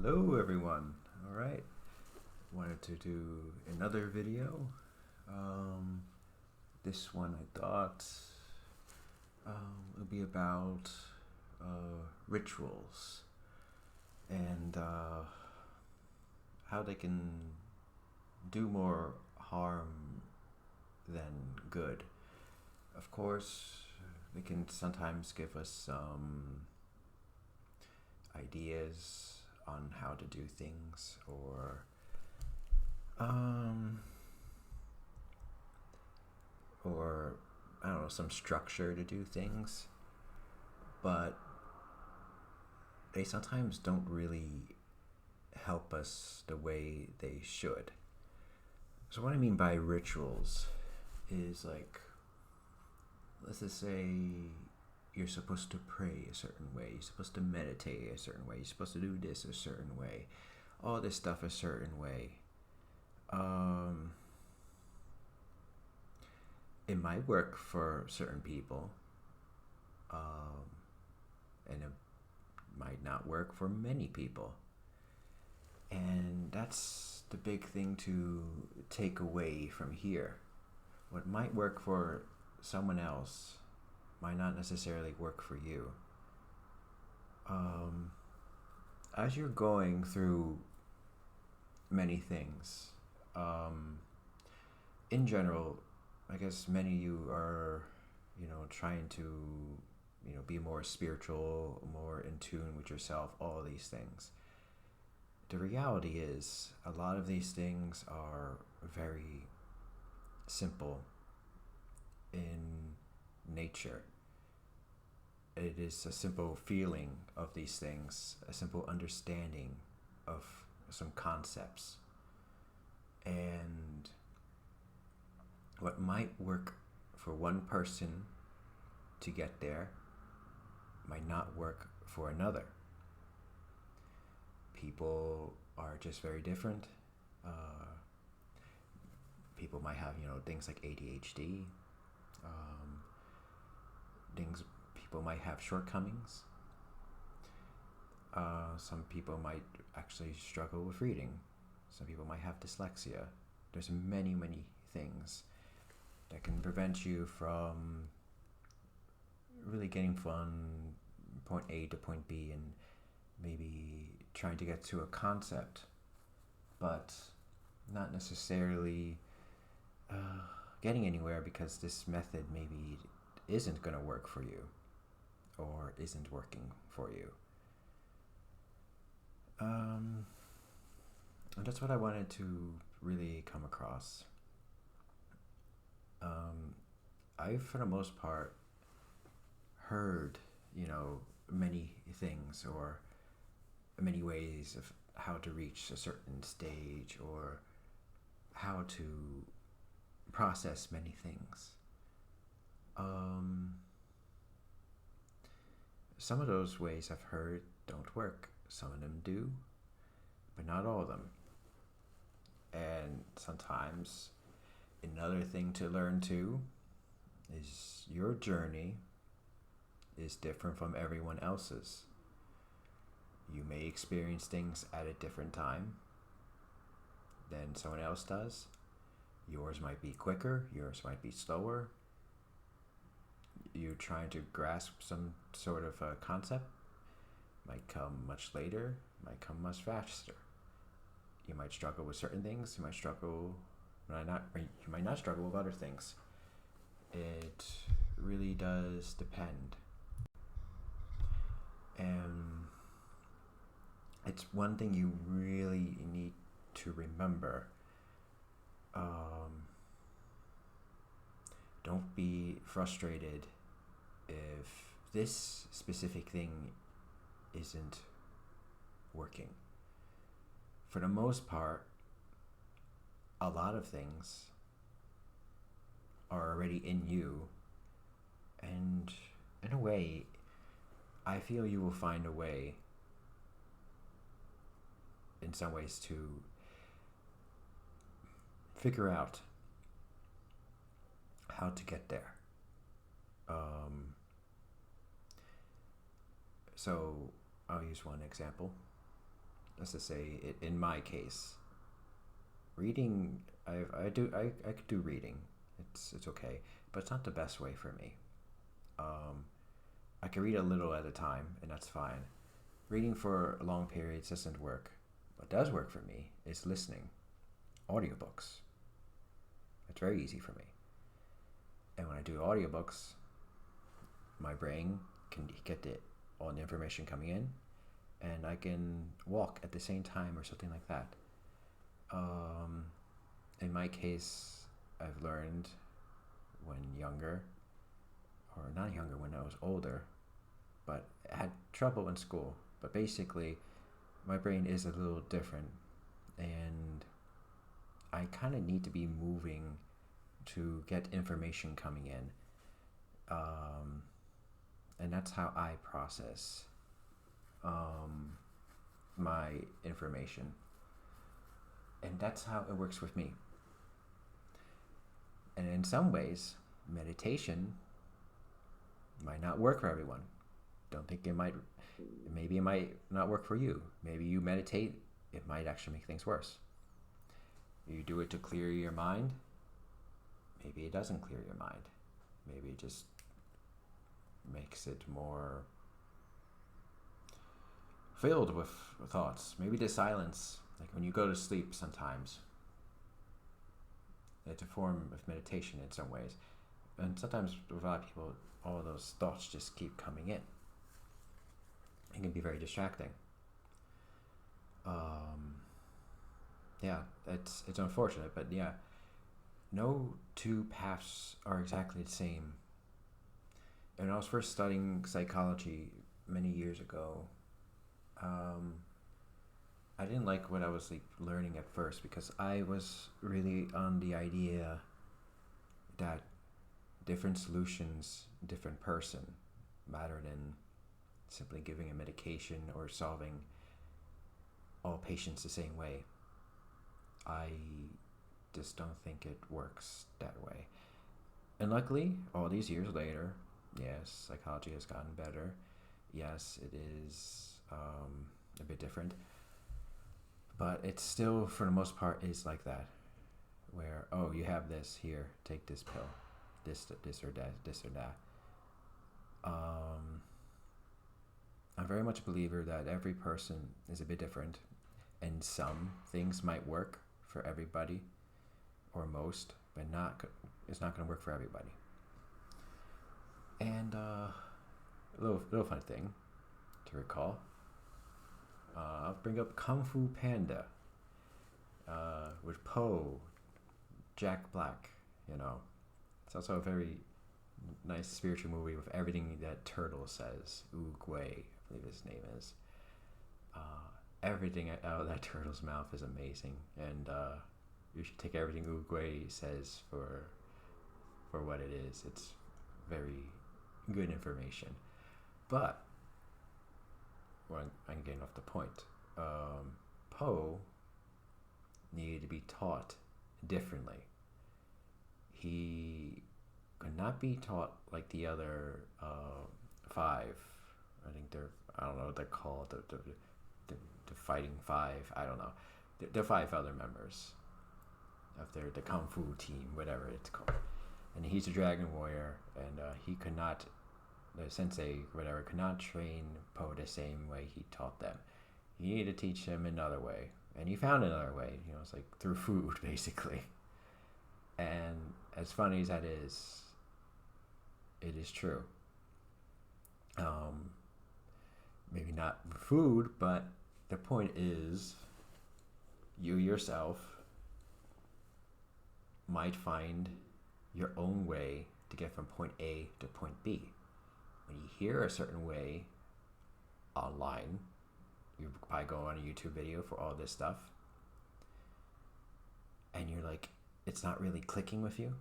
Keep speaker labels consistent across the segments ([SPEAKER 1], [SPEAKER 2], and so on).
[SPEAKER 1] Hello everyone. All right. Wanted to do another video. Um, this one I thought would be about rituals and how they can do more harm than good. Of course, they can sometimes give us some ideas on how to do things um or I don't know, some structure to do things, but they sometimes don't really help us the way they should. So what I mean by rituals is, like, let's just say you're supposed to pray a certain way, you're supposed to meditate a certain way, you're supposed to do this a certain way, all this stuff a certain way. It might work for certain people, and it might not work for many people. And that's the big thing to take away from here. What might work for someone else might not necessarily work for you. As you're going through many things, in general, I guess many of you are, trying to, be more spiritual, more in tune with yourself, all these things. The reality is, a lot of these things are very simple in nature. It is a simple feeling of these things, a simple understanding of some concepts. And what might work for one person to get there might not work for another. People are just very different. People might have, things like ADHD. Things People might have shortcomings. Some people might actually struggle with reading. Some people might have dyslexia. There's many, many things that can prevent you from really getting from point A to point B and maybe trying to get to a concept, but not necessarily getting anywhere, because this method maybe isn't going to work for you or isn't working for you. And that's what I wanted to really come across. I, for the most part, heard, many things or many ways of how to reach a certain stage or how to process many things. Some of those ways I've heard don't work. Some of them do, but not all of them. And sometimes another thing to learn too is your journey is different from everyone else's. You may experience things at a different time than someone else does. Yours might be quicker, yours might be slower. You trying to grasp some sort of a concept might come much later, might come much faster. You might struggle with certain things, you might not struggle with other things. It really does depend. And it's one thing you really need to remember. Don't be frustrated if this specific thing isn't working. For the most part, a lot of things are already in you, and in a way, I feel you will find a way in some ways to figure out how to get there. So I'll use one example. let's just say in my case, reading, I could do reading. It's okay, but it's not the best way for me. I can read a little at a time, and that's fine. Reading for long periods doesn't work. What does work for me is listening, audiobooks. It's very easy for me. And when I do audiobooks, my brain can get all the information coming in, and I can walk at the same time or something like that. In my case, I've learned when younger, or not younger, when I was older, but I had trouble in school. But basically, my brain is a little different, and I kind of need to be moving to get information coming in. And that's how I process my information. And that's how it works with me. And in some ways, meditation might not work for everyone. Don't think maybe it might not work for you. Maybe you meditate, it might actually make things worse. You do it to clear your mind, maybe it doesn't clear your mind. Maybe it just makes it more filled with thoughts. Maybe the silence, like when you go to sleep sometimes, it's a form of meditation in some ways. And sometimes with a lot of people, all those thoughts just keep coming in. It can be very distracting. Yeah, it's unfortunate, but yeah, no two paths are exactly the same. And when I was first studying psychology many years ago, I didn't like what I was learning at first, because I was really on the idea that different solutions, different person, rather than simply giving a medication or solving all patients the same way. I just don't think it works that way. And luckily, all these years later, yes, psychology has gotten better. Yes, it is a bit different. But it's still, for the most part, is like that. Where, oh, you have this, here, take this pill. This or that. I'm very much a believer that every person is a bit different, and some things might work for everybody, or most, but it's not going to work for everybody. And a little fun thing to recall. I'll bring up Kung Fu Panda with Po, Jack Black. It's also a very nice spiritual movie with everything that Turtle says. Oogway, I believe his name is. Everything out of that turtle's mouth is amazing, and you should take everything Oogway says for what it is. It's very good information. But I'm getting off the point. Po needed to be taught differently. He could not be taught like the other five. I don't know what they're called, the Fighting Five. I don't know. The five other members of the Kung Fu team, whatever it's called. And he's a Dragon Warrior, and he could not, the sensei, whatever, could not train Po the same way he taught them. He needed to teach him another way. And he found another way, it's like through food, basically. And as funny as that is, it is true. Maybe not food, but the point is, you yourself might find your own way to get from point A to point B. When you hear a certain way online, you probably go on a YouTube video for all this stuff, and you're like, it's not really clicking with you.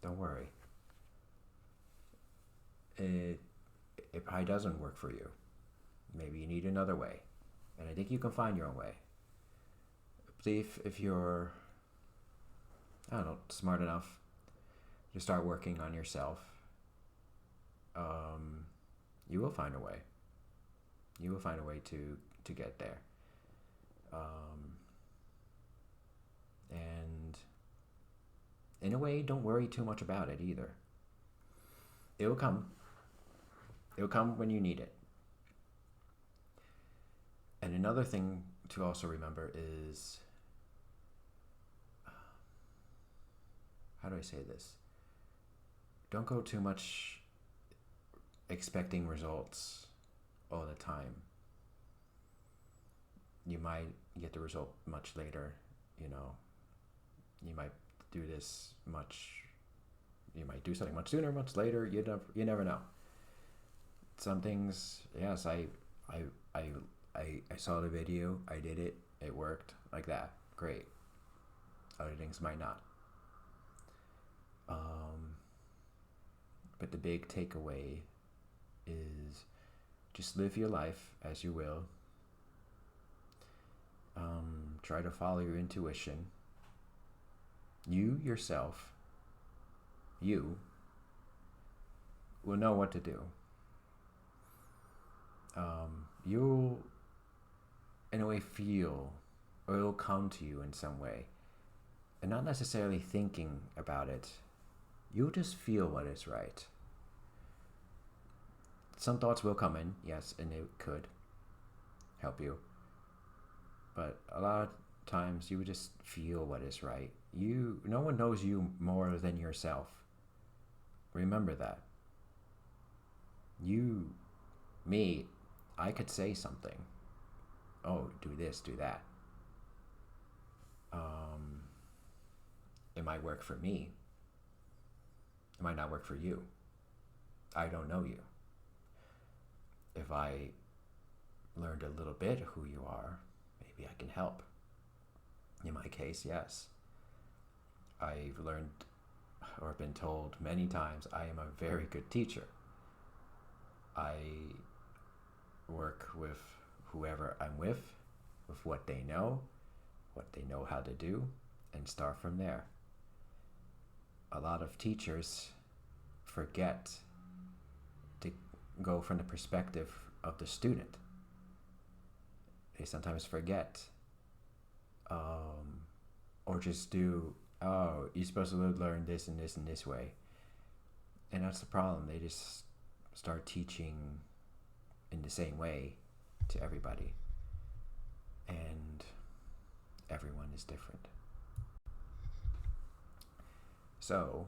[SPEAKER 1] Don't worry. It probably doesn't work for you. Maybe you need another way. And I think you can find your own way. If you're, I don't know, smart enough to start working on yourself, you will find a way. You will find a way to get there. And in a way, don't worry too much about it either. It will come. It will come when you need it. And another thing to also remember is, how do I say this? Don't go too much expecting results all the time. You might get the result much later, you know. You might do this much, you might do something much sooner, much later. You never know. Some things, yes, I saw the video, I did it, it worked, like that. Great. Other things might not. But the big takeaway is just live your life as you will. Try to follow your intuition. You yourself, you will know what to do. You'll, in a way, feel, or it'll come to you in some way, and not necessarily thinking about it. You'll just feel what is right. Some thoughts will come in, yes, and it could help you. But a lot of times you would just feel what is right. No one knows you more than yourself. Remember that. Me, I could say something. Oh, do this, do that. It might work for me. It might not work for you. I don't know you. If I learned a little bit who you are, maybe I can help. In my case, yes. I've learned or been told many times I am a very good teacher. I work with whoever I'm with what they know how to do, and start from there. A lot of teachers forget to go from the perspective of the student. They sometimes forget, or just do, oh, you're supposed to learn this and this and this way. And that's the problem. They just start teaching in the same way to everybody. And everyone is different. So,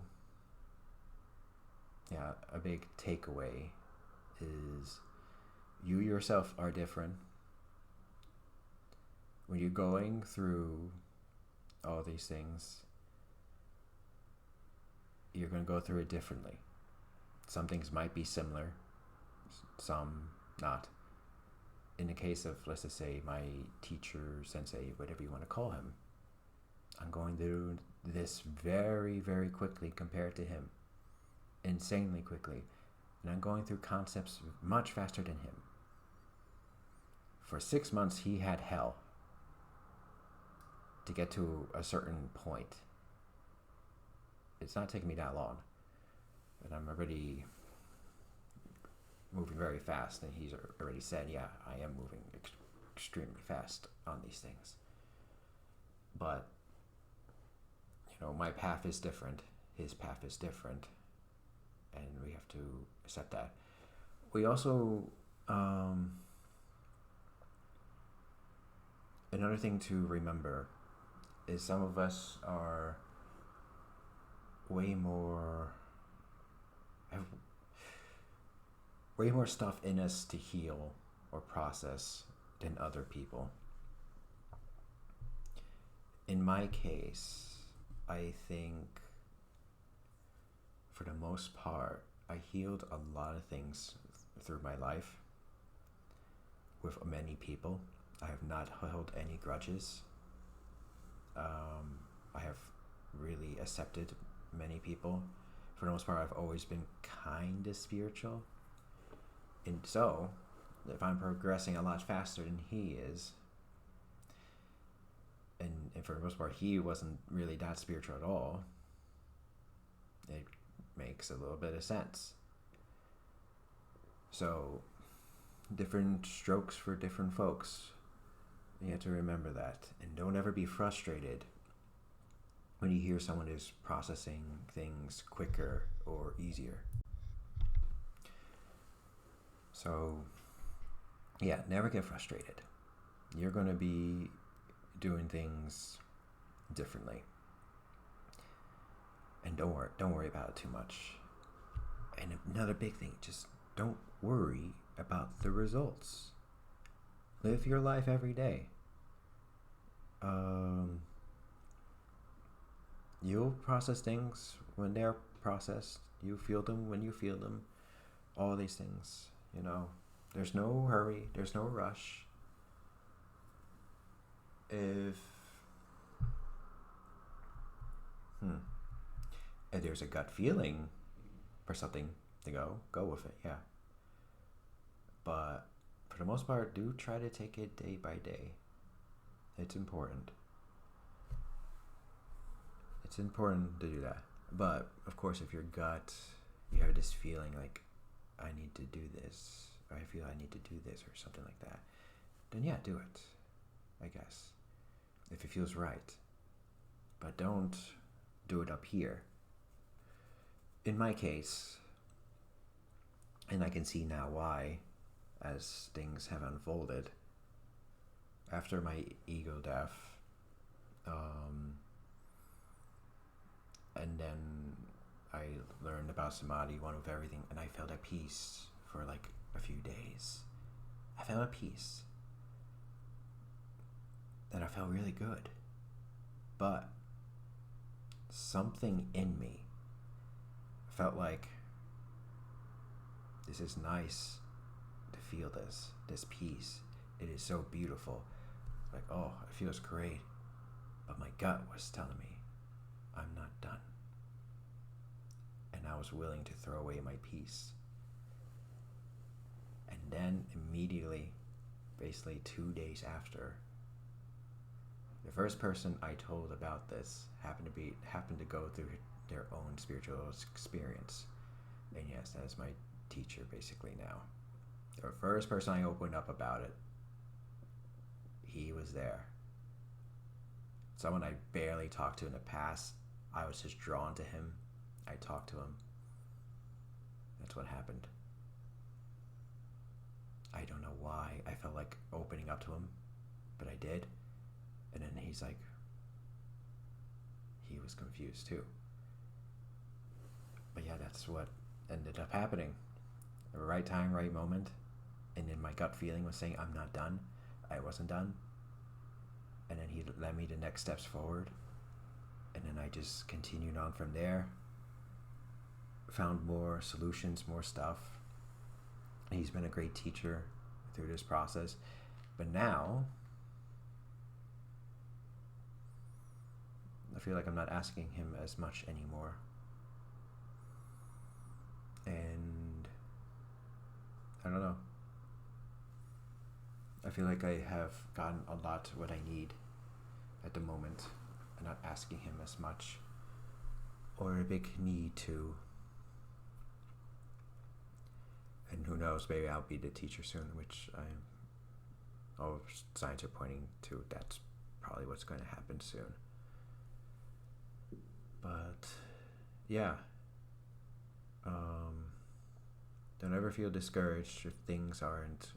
[SPEAKER 1] yeah, a big takeaway is you yourself are different. When you're going through all these things, you're going to go through it differently. Some things might be similar, some not. In the case of, let's just say, my teacher, sensei, whatever you want to call him, I'm going through this very, very quickly compared to him. Insanely quickly. And I'm going through concepts much faster than him. For 6 months, he had hell to get to a certain point. It's not taking me that long. And I'm already moving very fast. And he's already said, yeah, I am moving extremely fast on these things. But, my path is different. His path is different. And we have to accept that. We also, another thing to remember is some of us are have way more stuff in us to heal or process than other people. In my case, I think for the most part, I healed a lot of things through my life with many people. I have not held any grudges. I have really accepted many people. For the most part, I've always been kind of spiritual. And so, if I'm progressing a lot faster than he is, and for the most part, he wasn't really that spiritual at all, it makes a little bit of sense. So, different strokes for different folks. You have to remember that. And don't ever be frustrated when you hear someone is processing things quicker or easier. So, yeah, never get frustrated. You're going to be doing things differently. And don't worry about it too much. And another big thing, just don't worry about the results. Live your life every day. You'll process things when they're processed. You feel them when you feel them. All these things, There's no hurry. There's no rush. If there's a gut feeling for something to go with it, yeah. But for the most part, do try to take it day by day. It's important. It's important to do that. But of course, if your gut, you have this feeling like, I need to do this, or I feel I need to do this, or something like that, then yeah, do it, I guess, if it feels right. But don't do it up here. In my case, and I can see now why, as things have unfolded, after my ego death, and then I learned about samadhi, one with everything, and I felt at peace for like a few days. I felt at peace. And I felt really good. But something in me felt like, this is nice to feel this peace. It is so beautiful. Like, oh, it feels great. But my gut was telling me, I'm not done. And I was willing to throw away my peace. And then immediately, basically 2 days after, the first person I told about this happened to go through their own spiritual experience. And yes, that is my teacher basically now. The first person I opened up about it, he was there. Someone I barely talked to in the past, I was just drawn to him. I talked to him. That's what happened. I don't know why I felt like opening up to him, but I did. And then he's like, he was confused too. But yeah, that's what ended up happening. The right time, right moment. And then my gut feeling was saying, I'm not done. I wasn't done. And then he led me the next steps forward. And then I just continued on from there. Found more solutions, more stuff. He's been a great teacher through this process. But now, I feel like I'm not asking him as much anymore. And I don't know. I feel like I have gotten a lot what I need at the moment. I'm not asking him as much, or a big need to. And who knows, maybe I'll be the teacher soon, which all signs are pointing to that's probably what's going to happen soon. But yeah, don't ever feel discouraged if things aren't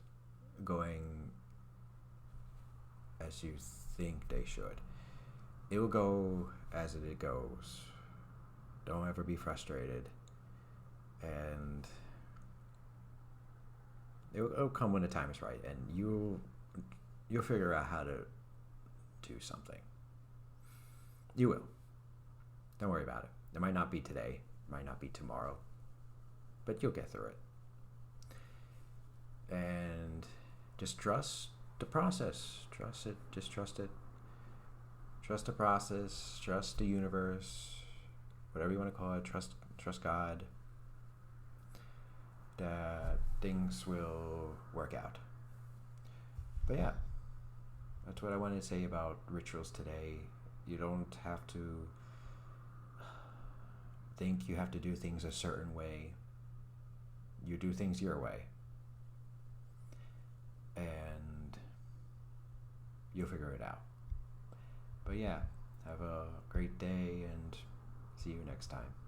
[SPEAKER 1] going as you think they should. It will go as it goes. Don't ever be frustrated. And it'll come when the time is right, and you'll figure out how to do something. You will. Don't worry about it. It might not be today, it might not be tomorrow, but you'll get through it. And just trust the process. Trust it. Just trust it. Trust the process. Trust the universe. Whatever you want to call it. Trust God. That things will work out. But yeah, that's what I wanted to say about rituals today. You don't have to think you have to do things a certain way. You do things your way. and you'll figure it out. But yeah, have a great day and see you next time.